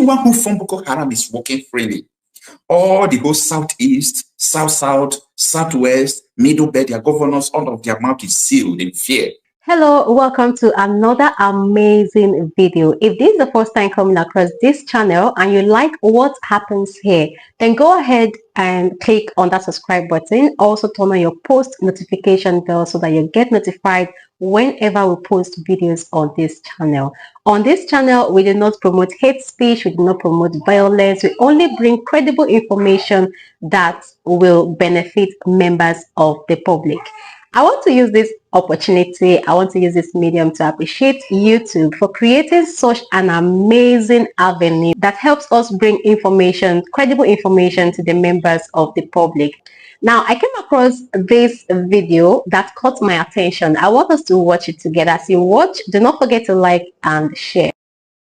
someone who from Boko Haram is working freely. All the whole southeast, south, southwest, middle belt, their governors, all of their mouth is sealed in fear. Hello, welcome to another amazing video. If this is the first time coming across this channel and you like what happens here, then go ahead and click on that subscribe button. Also turn on your post notification bell so that you get notified whenever we post videos on this channel. On this channel, we do not promote hate speech, we do not promote violence, we only bring credible information that will benefit members of the public. I want to use this opportunity, I want to use this medium to appreciate YouTube for creating such an amazing avenue that helps us bring information, credible information to the members of the public. Now, I came across this video that caught my attention. I want us to watch it together. As you watch, do not forget to like and share.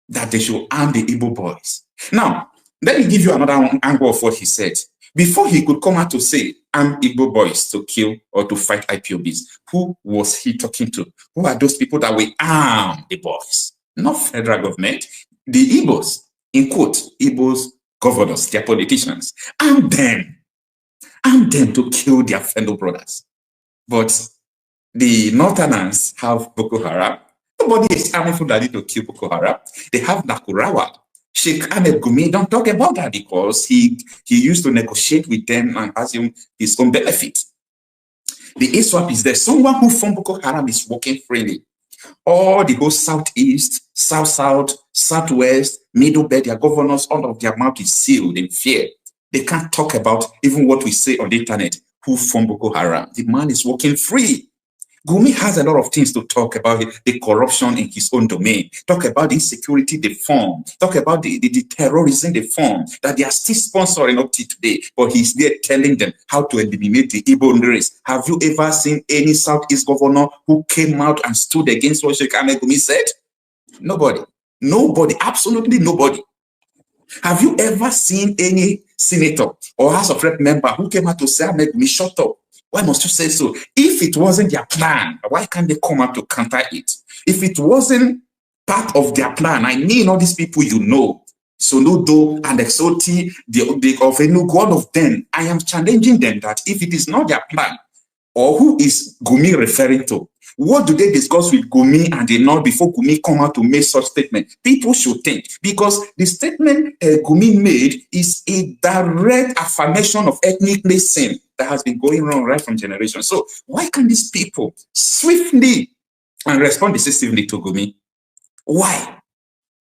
That they should arm the Igbo boys. Now, let me give you another angle of what he said. Before he could come out to say, arm Igbo boys to kill or to fight IPOBs, who was he talking to? Who are those people that will arm the boys? Not federal government. The Igbos, in quote, Igbos governors, their politicians, arm them to kill their fellow brothers. But the Northerners have Boko Haram. Nobody is arming Fulani to kill Boko Haram. They have Nakurawa. Sheikh Ahmed don't talk about that because he used to negotiate with them and assume his own benefit. The ISWAP is there. Someone who from Boko Haram is working freely. All the whole southeast, southwest, middle belt, their governors, all of their mouth is sealed in fear. They can't talk about even what we say on the internet, who from Boko Haram. The man is working free. Gumi has a lot of things to talk about, the corruption in his own domain, talk about the insecurity they form, talk about the terrorism they form, that they are still sponsoring up to today, but he's there telling them how to eliminate the Igbo race. Have you ever seen any Southeast governor who came out and stood against what Sheikh Ahmed Gumi said? Nobody. Nobody. Absolutely nobody. Have you ever seen any senator or House of Rep member who came out to say, Ahmed Gumi, shut up? Why must you say so? If it wasn't their plan, why can't they come out to counter it? If it wasn't part of their plan, I mean all these people you know, Soludo and Exoti, of Enugu, all of them, I am challenging them that if it is not their plan, or who is Gumi referring to? What do they discuss with Gumi and the North before Gumi come out to make such statement? People should think, because the statement Gumi made is a direct affirmation of ethnic cleansing that has been going on right from generations. So why can these people swiftly and respond decisively to Gumi? Why?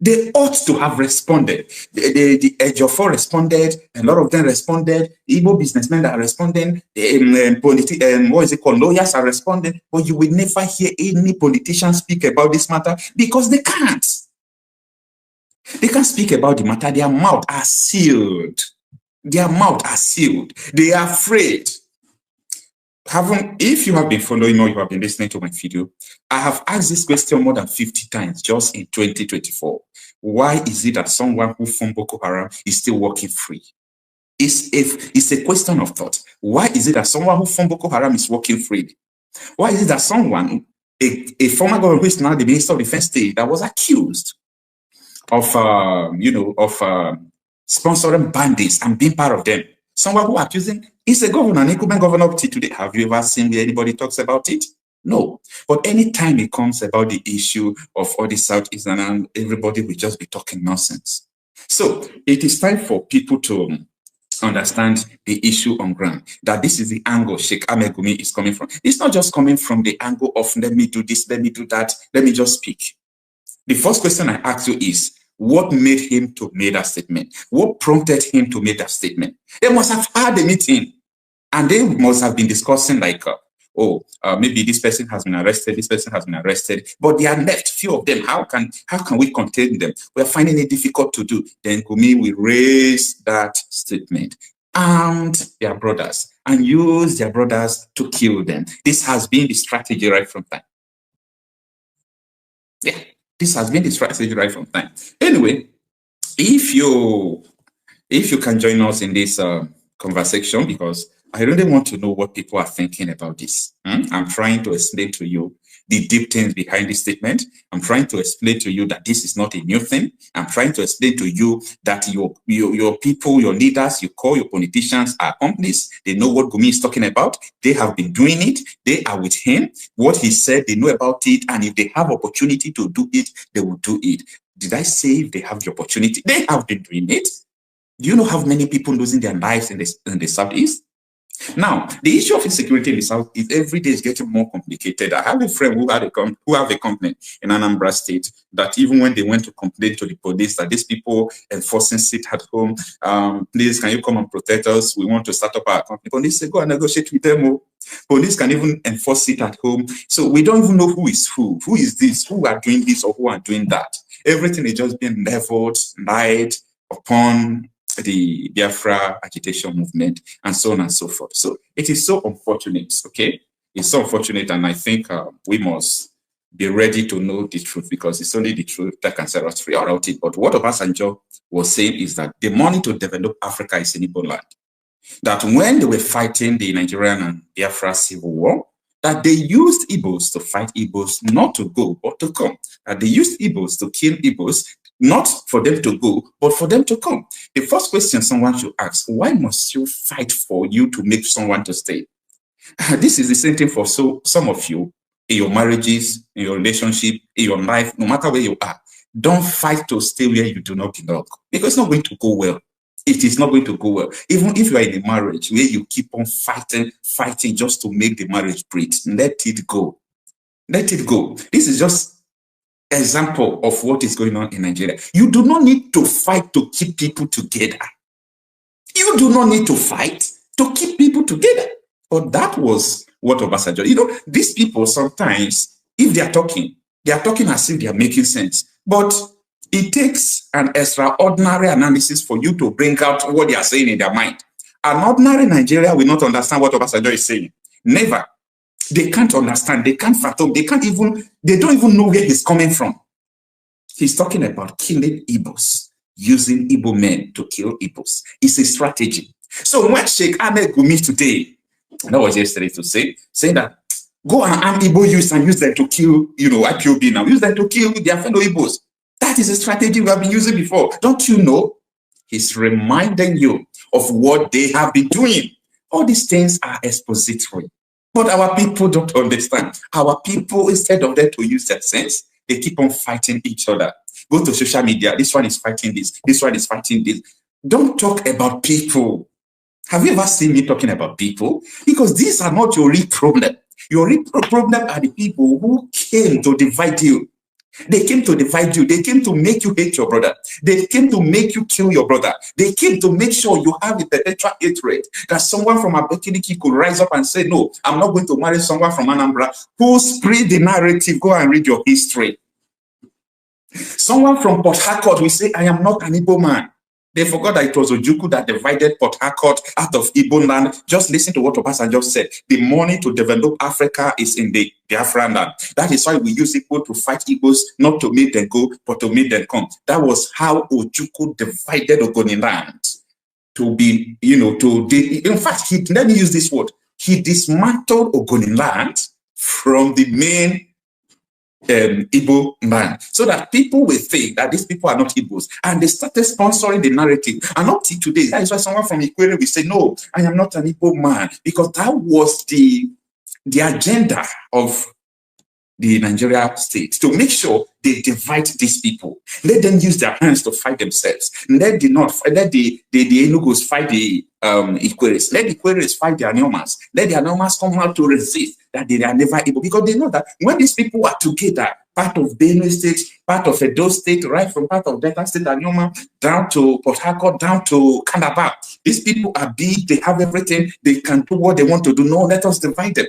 They ought to have responded. The Ejiofor responded, a lot of them responded, Igbo businessmen that are responding, lawyers are responding, but you will never hear any politician speak about this matter because they can't. They can't speak about the matter. Their mouths are sealed. Their mouths are sealed. They are afraid. If you have been following or you have been listening to my video, I have asked this question more than 50 times just in 2024. Why is it that someone who from Boko Haram is still working free? It's a question of thought. Why is it that someone who from Boko Haram is working free? Why is it that someone, a former governor who is now the Minister of Defense State, that was accused of, sponsoring bandits and being part of them, someone who accusing is a governor, an incumbent governor up to today. Have you ever seen where anybody talks about it? No. But anytime it comes about the issue of all the Southeastern, everybody will just be talking nonsense. So it is time for people to understand the issue on ground, that this is the angle Sheikh Ahmed Gumi is coming from. It's not just coming from the angle of let me do this, let me do that, let me just speak. The first question I ask you is, what made him to make that statement? What prompted him to make that statement? They must have had a meeting and they must have been discussing like, maybe this person has been arrested, this person has been arrested, but they are left, few of them. How can we contain them? We're finding it difficult to do. Then Gumi will raise that statement, armed their brothers and use their brothers to kill them. This has been the strategy right from time. Yeah. This has been the strategy right from time. Anyway, if you can join us in this conversation, because I really want to know what people are thinking about this. I'm trying to explain to you the deep things behind this statement. I'm trying to explain to you that this is not a new thing. I'm trying to explain to you that your people, your leaders, you call your politicians are complices. They know what Gumi is talking about. They have been doing it. They are with him. What he said, they know about it. And if they have opportunity to do it, they will do it. Did I say if they have the opportunity? They have been doing it. Do you know how many people losing their lives in the Southeast? Now, the issue of insecurity in the South is every day is getting more complicated. I have a friend who have a company in Anambra State that even when they went to complain to the police that these people enforcing sit at home, please, can you come and protect us? We want to start up our company. Police say, go and negotiate with them. Police can even enforce it at home. So we don't even know who is who. Who is this? Who are doing this or who are doing that? Everything is just being leveled, lied upon the Biafra agitation movement, and so on and so forth. So it is so unfortunate, okay? It's so unfortunate, and I think we must be ready to know the truth, because it's only the truth that can set us free about it. But what Obasanjo was saying is that the money to develop Africa is in Igbo land. That when they were fighting the Nigerian and Biafra civil war, that they used Igbos to fight Igbos, not to go, but to come. That they used Igbos to kill Igbos, not for them to go, but for them to come. The first question someone should ask, why must you fight for you to make someone to stay? This is the same thing for some of you in your marriages, in your relationship, in your life, no matter where you are. Don't fight to stay where you do not belong, because it's not going to go well. It is not going to go well. Even if you are in a marriage where you keep on fighting just to make the marriage breathe, let it go. Let it go. This is just example of what is going on in Nigeria. You do not need to fight to keep people together. You do not need to fight to keep people together. But that was what Obasanjo, these people sometimes, if they are talking as if they are making sense. But it takes an extraordinary analysis for you to bring out what they are saying in their mind. An ordinary Nigeria will not understand what Obasanjo is saying. Never. They can't understand, they can't fathom, they don't even know where he's coming from. He's talking about killing Igbos, using Igbo men to kill Igbos. It's a strategy. So when Sheikh Ahmed Gumi today, that was yesterday to saying that, go and arm Igbo youths and use them to kill, IPOB now, use them to kill their fellow Igbos. That is a strategy we have been using before. Don't you know? He's reminding you of what they have been doing. All these things are expository. But our people don't understand. Our people, instead of them to use their sense, they keep on fighting each other. Go to social media. This one is fighting this. This one is fighting this. Don't talk about people. Have you ever seen me talking about people? Because these are not your real problem. Your real problem are the people who came to divide you. They came to divide you. They came to make you hate your brother. They came to make you kill your brother. They came to make sure you have a perpetual hatred. That someone from Abekiniki could rise up and say, no, I'm not going to marry someone from Anambra. Who spread the narrative? Go and read your history. Someone from Port Harcourt will say, I am not an Igbo man. They forgot that it was Ojukwu that divided Port Harcourt out of Igbo land. Just listen to what Obasanjo said. The money to develop Africa is in the Biafran land. That is why we use Igbo to fight Igbos, not to make them go, but to make them come. That was how Ojukwu divided Ogoni land. To be, in fact, let me use this word. He dismantled Ogoni land from the main Igbo land, so that people will think that these people are not Igbos, and they started sponsoring the narrative. And up to today, that is why someone from Ikwere will say, no, I am not an Igbo man, because that was the agenda of the Nigeria state, to make sure they divide these people. Let them use their hands to fight themselves. Let the Enugos fight the Ikweres. Let the Ikweres fight the Anyomas. Let the Anyomas come out to resist, that they are never able, because they know that when these people are together, part of Benue State, part of Edo State, right from part of Delta State, Anyoma, down to Port Harcourt, down to Calabar, these people are big, they have everything, they can do what they want to do. No, let us divide them.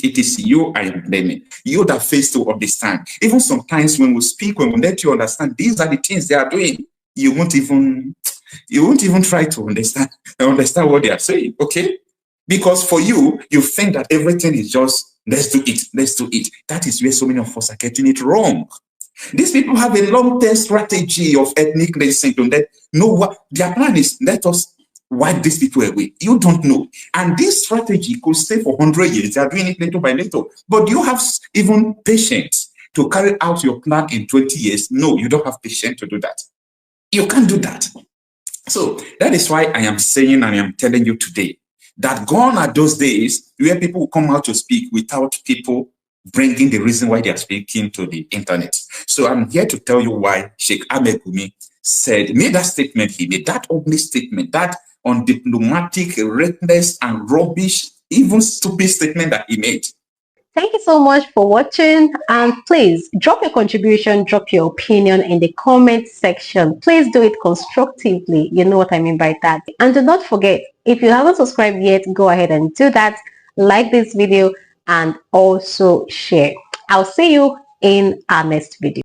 It is you I am blaming. You that fails to understand. Even sometimes when we speak, when we let you understand, these are the things they are doing. You won't even try to understand what they are saying, okay? Because for you, you think that everything is just, let's do it. That is where so many of us are getting it wrong. These people have a long-term strategy of ethnic cleansing. Know what their plan is. Let us wipe these people away? You don't know. And this strategy could stay for 100 years. They are doing it little by little. But do you have even patience to carry out your plan in 20 years? No, you don't have patience to do that. You can't do that. So that is why I am saying and I am telling you today that gone are those days where people will come out to speak without people bringing the reason why they are speaking to the internet. So I'm here to tell you why Sheikh Ahmed made that statement he made, that ugly statement, that undiplomatic, reckless and rubbish, even stupid statement that he made. Thank you so much for watching, and please drop your contribution, drop your opinion in the comment section. Please do it constructively. You know what I mean by that. And do not forget, if you haven't subscribed yet, go ahead and do that. Like this video and also share. I'll see you in our next video.